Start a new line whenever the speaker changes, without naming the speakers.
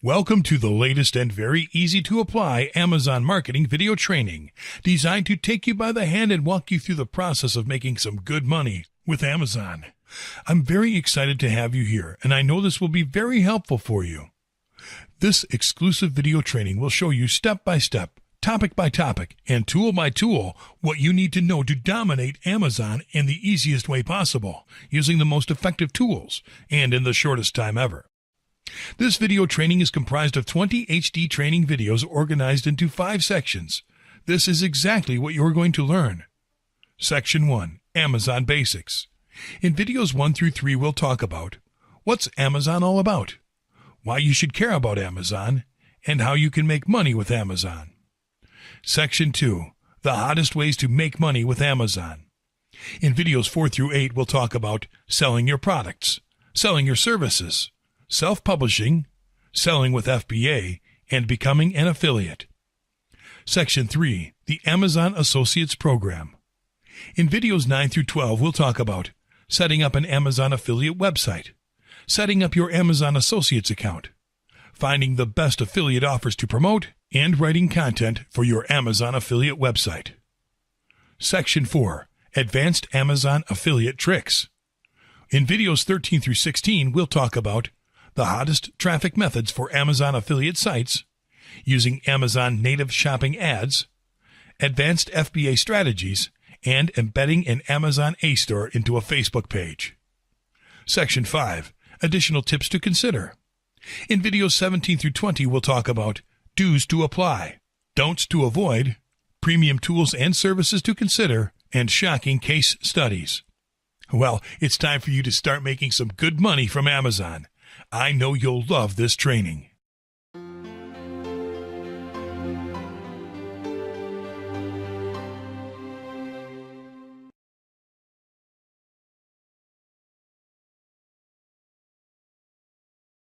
Welcome to the latest and very easy to apply Amazon marketing video training, designed to take you by the hand and walk you through the process of making some good money with Amazon. I'm very excited to have you here, and I know this will be very helpful for you. This exclusive video training will show you step by step, topic by topic, and tool by tool what you need to know to dominate Amazon in the easiest way possible, using the most effective tools and in the shortest time ever. This video training is comprised of 20 HD training videos organized into 5 sections. This is exactly what you are going to learn. Section 1, Amazon Basics. In videos 1 through 3, we'll talk about what's Amazon all about, why you should care about Amazon, and how you can make money with Amazon. Section 2, the hottest ways to make money with Amazon. In videos 4 through 8, we'll talk about selling your products, selling your services, self-publishing, selling with FBA, and becoming an affiliate. Section 3, the Amazon Associates Program. In videos 9 through 12, we'll talk about setting up an Amazon affiliate website, setting up your Amazon Associates account, finding the best affiliate offers to promote, and writing content for your Amazon affiliate website. Section 4, Advanced Amazon Affiliate Tricks. In videos 13 through 16, we'll talk about the hottest traffic methods for Amazon affiliate sites, using Amazon native shopping ads, advanced FBA strategies, and embedding an Amazon A-store into a Facebook page. Section 5, Additional tips to consider. In videos 17 through 20, we'll talk about do's to apply, don'ts to avoid, premium tools and services to consider, and shocking case studies. Well, it's time for you to start making some good money from Amazon. I know you'll love this training.